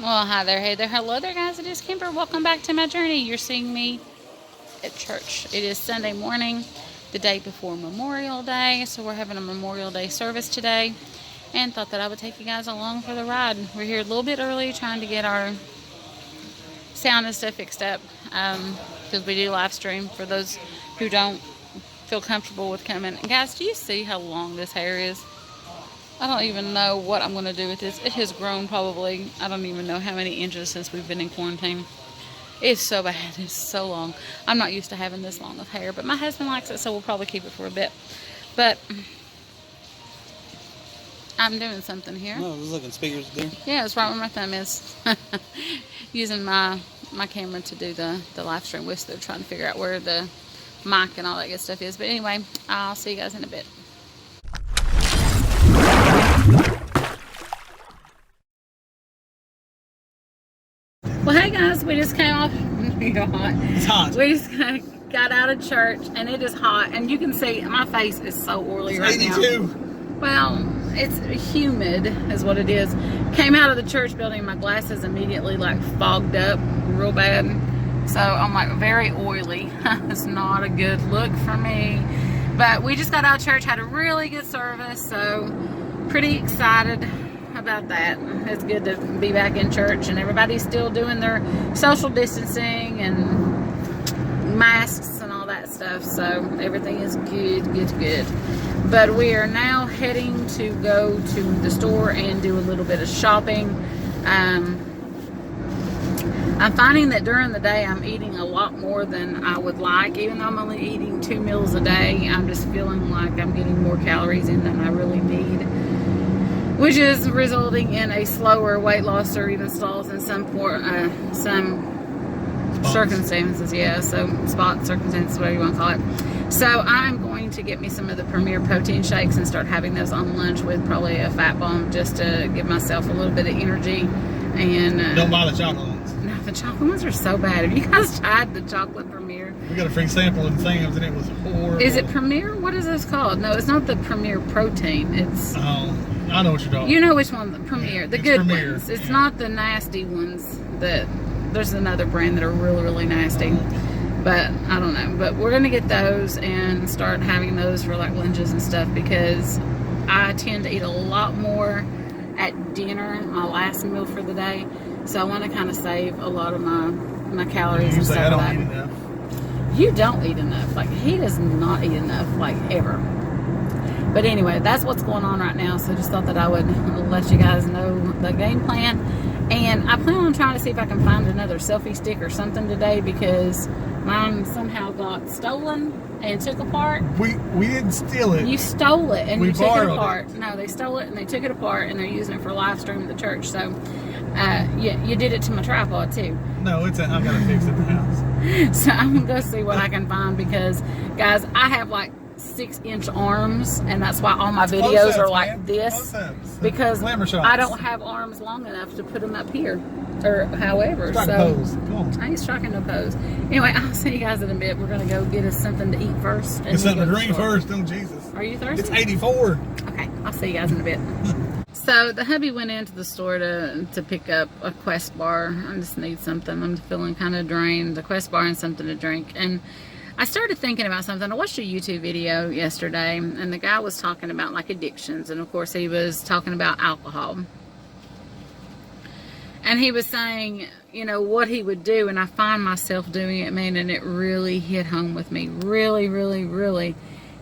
Well, hi there, hey there, hello there, guys. It is Kimber. Welcome back to my journey. You're seeing me at church. It is Sunday morning, the day before Memorial Day, so we're having a Memorial Day service today, and thought that I would take you guys along for the ride. We're here a little bit early, trying to get our sound and stuff fixed up, because we do live stream for those who don't feel comfortable with coming. And guys, do you see how long this hair is? I don't even know what I'm going to do with this. It has grown probably, I don't even know how many inches since we've been in quarantine. It's so bad. It's so long. I'm not used to having this long of hair, but my husband likes it, so we'll probably keep it for a bit. But I'm doing something here. No, I was looking speakers there. Yeah, it's right where my thumb is. Using my camera to do the live stream with, they're trying to figure out where the mic and all that good stuff is. But anyway, I'll see you guys in a bit. Well, hey guys, we just came off. It's hot. We just got out of church, and it is hot, and you can see my face is so oily right now. 82. Well, it's humid, is what it is. Came out of the church building, my glasses immediately like fogged up real bad, so I'm like very oily. It's not a good look for me. But we just got out of church, had a really good service, so pretty excited about that. It's good to be back in church, and everybody's still doing their social distancing and masks and all that stuff, so everything is good. But we are now heading to go to the store and do a little bit of shopping. I'm finding that during the day I'm eating a lot more than I would like. Even though I'm only eating 2 meals a day, I'm just feeling like I'm getting more calories in than I really need, which is resulting in a slower weight loss or even stalls in some circumstances. Yeah, so circumstances, whatever you want to call it. So I'm going to get me some of the Premier protein shakes and start having those on lunch with probably a fat bomb, just to give myself a little bit of energy. And don't buy the chocolate ones. No, the chocolate ones are so bad. Have you guys tried the chocolate Premier? We got a free sample in Sam's, and it was horrible. Is it Premier? What is this called? No, it's not the Premier protein. It's... Oh, I know what you're talking about. You know which one, the Premier. The good Premier. ones. It's not the nasty ones that... There's another brand that are really, really nasty. But, I don't know. But we're going to get those and start having those for like lunches and stuff, because I tend to eat a lot more at dinner, my last meal for the day. So I want to kind of save a lot of my calories and stuff I don't like eat that. enough. You don't eat enough. Like, he does not eat enough, like, ever. But anyway, that's what's going on right now. So just thought that I would let you guys know the game plan. And I plan on trying to see if I can find another selfie stick or something today, because mine somehow got stolen and took apart. We didn't steal it. You stole it and We you took it borrowed apart. No, they stole it and they took it apart, and they're using it for live stream at the church. So you did it to my tripod too. No, I've got to fix it at the house. So I'm gonna go see what I can find, because guys, I have like 6-inch arms, and that's why all my videos are like this, because I don't have arms long enough to put them up here or however. Strike so a pose. Come on. I ain't striking no pose. Anyway, I'll see you guys in a bit. We're gonna go get us something to eat first. Get something to drink first, don't Jesus. Are you thirsty? It's 84. Okay, I'll see you guys in a bit. So the hubby went into the store to pick up a Quest bar. I just need something. I'm feeling kind of drained. The Quest bar and something to drink. And I started thinking about something. I watched a YouTube video yesterday, and the guy was talking about like addictions, and of course he was talking about alcohol. And he was saying, you know, what he would do, and I find myself doing it, man, and it really hit home with me. Really, really, really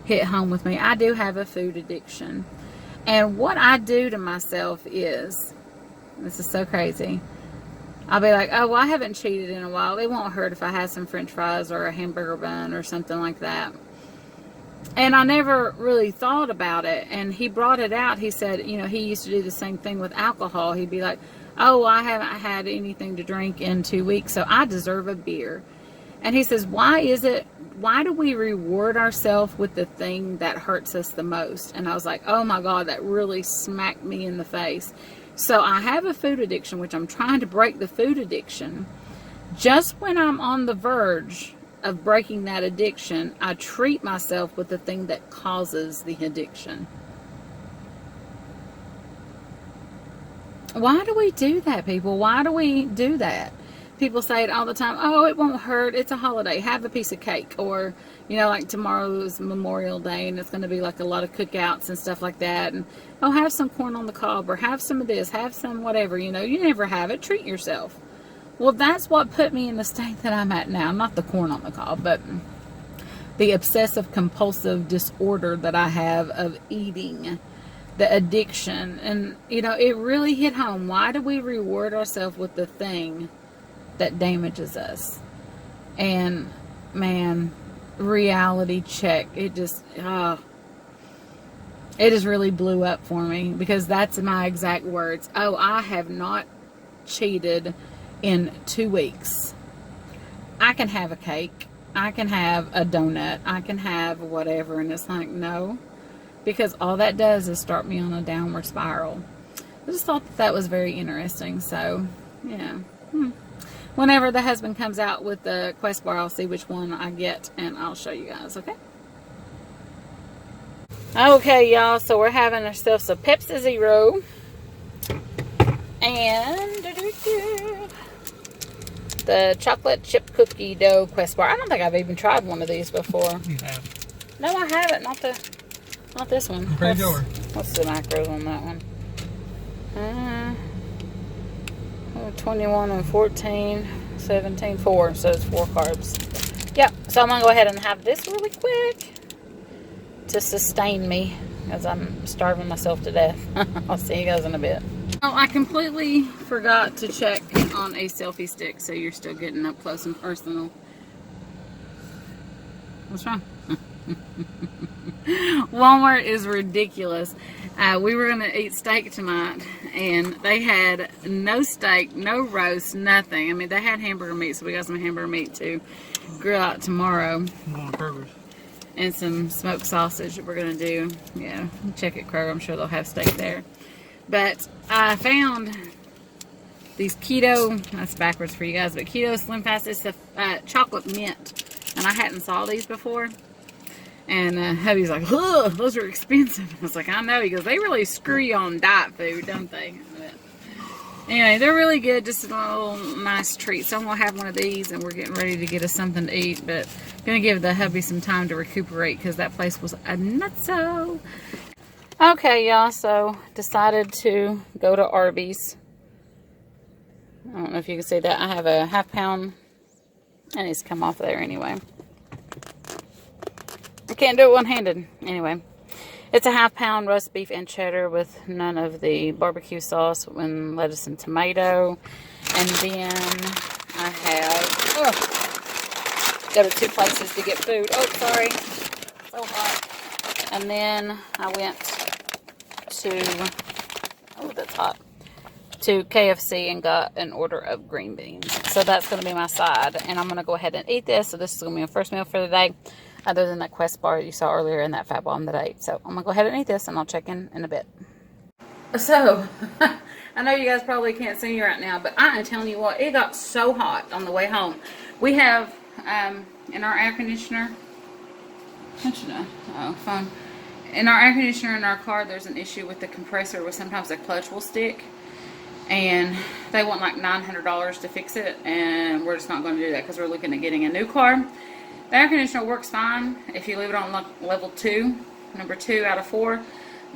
hit home with me. I do have a food addiction. And what I do to myself is, this is so crazy, I'll be like, oh, well, I haven't cheated in a while. It won't hurt if I have some french fries or a hamburger bun or something like that. And I never really thought about it. And he brought it out. He said, you know, he used to do the same thing with alcohol. He'd be like, oh, I haven't had anything to drink in 2 weeks, so I deserve a beer. And he says, why do we reward ourselves with the thing that hurts us the most? And I was like, oh my God, that really smacked me in the face. So I have a food addiction, which I'm trying to break the food addiction. Just when I'm on the verge of breaking that addiction, I treat myself with the thing that causes the addiction. Why do we do that, people? Why do we do that? People say it all the time. Oh, it won't hurt. It's a holiday. Have a piece of cake. Or, you know, like tomorrow is Memorial Day and it's going to be like a lot of cookouts and stuff like that. And, oh, have some corn on the cob or have some of this, have some whatever. You know, you never have it. Treat yourself. Well, that's what put me in the state that I'm at now. Not the corn on the cob, but the obsessive compulsive disorder that I have of eating, the addiction. And, you know, it really hit home. Why do we reward ourselves with the thing that damages us? And, man, reality check. It just, it just really blew up for me, because that's my exact words. Oh, I have not cheated in 2 weeks. I can have a cake. I can have a donut. I can have whatever. And it's like, no. Because all that does is start me on a downward spiral. I just thought that was very interesting. So, yeah. Whenever the husband comes out with the Quest bar, I'll see which one I get, and I'll show you guys, okay? Okay, y'all. So we're having ourselves a Pepsi Zero. And the chocolate chip cookie dough Quest bar. I don't think I've even tried one of these before. You have. No, I haven't. Not this one. Pretty sure. What's the macros on that one? 21 and 14, 17, 4. So it's 4 carbs. Yep. So I'm going to go ahead and have this really quick to sustain me, as I'm starving myself to death. I'll see you guys in a bit. Oh, I completely forgot to check on a selfie stick, so you're still getting up close and personal. What's wrong? Walmart is ridiculous. We were going to eat steak tonight, and they had no steak, no roast, nothing. I mean, they had hamburger meat, so we got some hamburger meat to grill out tomorrow. Burgers. And some smoked sausage that we're going to do. Yeah, check at Kroger. I'm sure they'll have steak there. But I found these keto, that's backwards for you guys, but keto slim fast. It's the chocolate mint. And I hadn't saw these before. And hubby's like, ugh, those are expensive. I was like, I know. He goes, they really screw you on diet food, don't they? But anyway, they're really good. Just a little nice treat. So I'm going to have one of these, and we're getting ready to get us something to eat. But I'm going to give the hubby some time to recuperate, because that place was a nutso. Okay, y'all, so decided to go to Arby's. I don't know if you can see that. I have a half pound. It needs to come off there anyway. I can't do it one-handed. Anyway, it's a half pound roast beef and cheddar with none of the barbecue sauce and lettuce and tomato. And then I have, go to 2 places to get food. Oh, sorry. So hot. And then I went to, that's hot, to KFC and got an order of green beans. So that's going to be my side. And I'm going to go ahead and eat this. So this is going to be my first meal for the day, other than that Quest bar you saw earlier and that fat bomb that I ate. So I'm going to go ahead and eat this, and I'll check in a bit. So, I know you guys probably can't see me right now, but I am telling you what, it got so hot on the way home. We have, in our air conditioner, phone. In our air conditioner in our car, there's an issue with the compressor where sometimes the clutch will stick. And they want like $900 to fix it, and we're just not going to do that because we're looking at getting a new car. The air conditioner works fine if you leave it on level 2, number 2 out of 4.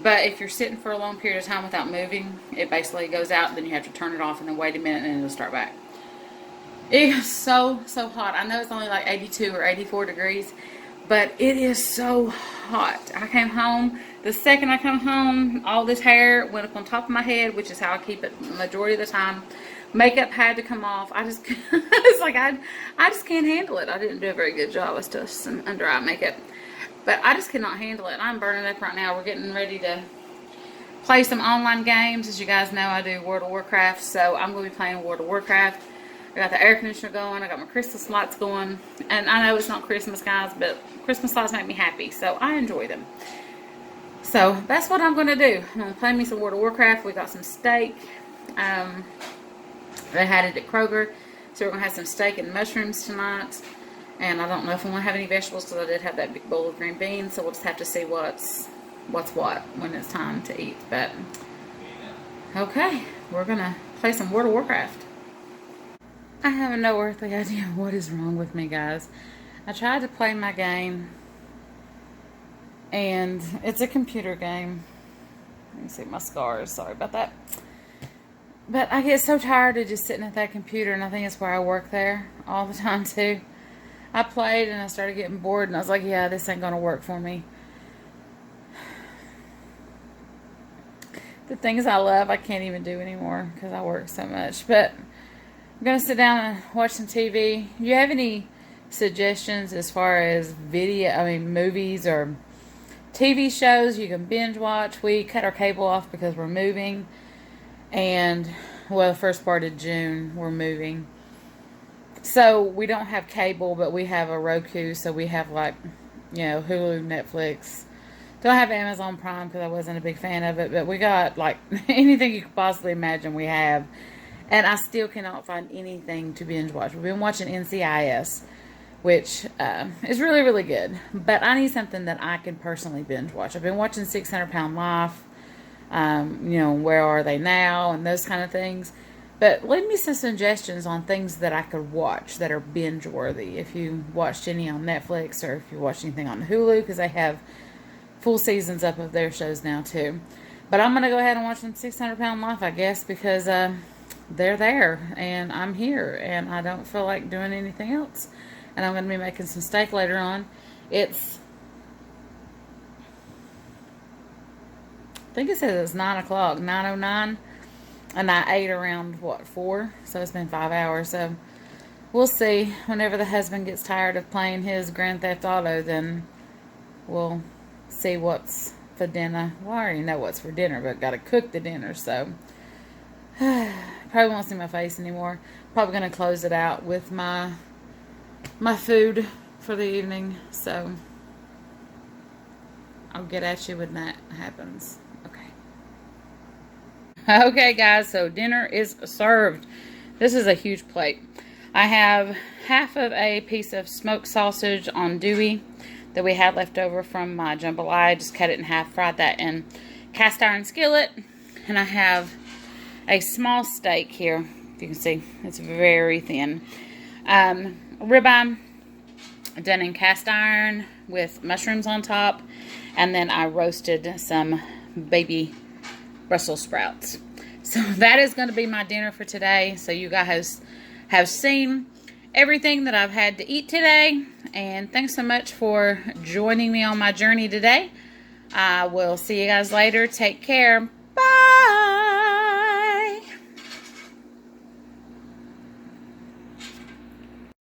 But if you're sitting for a long period of time without moving, it basically goes out, then you have to turn it off and then wait a minute and it'll start back. It is so hot. I know it's only like 82 or 84 degrees, but it is so hot. I came home, the second I come home, all this hair went up on top of my head, which is how I keep it the majority of the time. Makeup had to come off. I just, it's like I just can't handle it. I didn't do a very good job. I still some under eye makeup, but I just cannot handle it. I'm burning up right now. We're getting ready to play some online games. As you guys know, I do World of Warcraft, so I'm going to be playing World of Warcraft. I got the air conditioner going. I got my Christmas lights going. And I know it's not Christmas, guys, but Christmas lights make me happy, so I enjoy them. So that's what I'm going to do. I'm going to play me some World of Warcraft. We got some steak. They had it at Kroger, so we're going to have some steak and mushrooms tonight. And I don't know if I'm going to have any vegetables, because I did have that big bowl of green beans, so we'll just have to see what's what when it's time to eat. But okay, we're gonna play some World of Warcraft. I have no earthly idea what is wrong with me, guys. I tried to play my game, and it's a computer game. You can see my scars. Sorry about that. But I get so tired of just sitting at that computer, and I think it's where I work there all the time, too. I played, and I started getting bored, and I was like, yeah, this ain't going to work for me. The things I love, I can't even do anymore because I work so much. But I'm going to sit down and watch some TV. Do you have any suggestions as far as movies or TV shows you can binge watch? We cut our cable off because we're moving. And, well, the first part of June, we're moving. So, we don't have cable, but we have a Roku. So, we have, like, Hulu, Netflix. Don't have Amazon Prime because I wasn't a big fan of it. But we got, like, anything you could possibly imagine we have. And I still cannot find anything to binge watch. We've been watching NCIS, which is really, really good. But I need something that I can personally binge watch. I've been watching 600 Pound Life. Where are they now, and those kind of things. But leave me some suggestions on things that I could watch that are binge worthy. If you watched any on Netflix, or if you watched anything on Hulu, because they have full seasons up of their shows now too. But I'm gonna go ahead and watch them 600 Pound Life, I guess, because they're there and I'm here and I don't feel like doing anything else. And I'm gonna be making some steak later on. I think it says it's 9 o'clock, 9:09, and I ate around, 4? So it's been 5 hours, so we'll see. Whenever the husband gets tired of playing his Grand Theft Auto, then we'll see what's for dinner. Well, I already know what's for dinner, but got to cook the dinner, so probably won't see my face anymore. Probably going to close it out with my food for the evening, so I'll get at you when that happens. Okay, guys, so dinner is served. This is a huge plate. I have half of a piece of smoked sausage on Dewey that we had left over from my jambalaya. I just cut it in half, fried that in cast iron skillet. And I have a small steak here. If you can see, it's very thin. Ribeye done in cast iron with mushrooms on top. And then I roasted some baby Brussels sprouts. So that is going to be my dinner for today. So you guys have seen everything that I've had to eat today. And thanks so much for joining me on my journey today. I will see you guys later. Take care.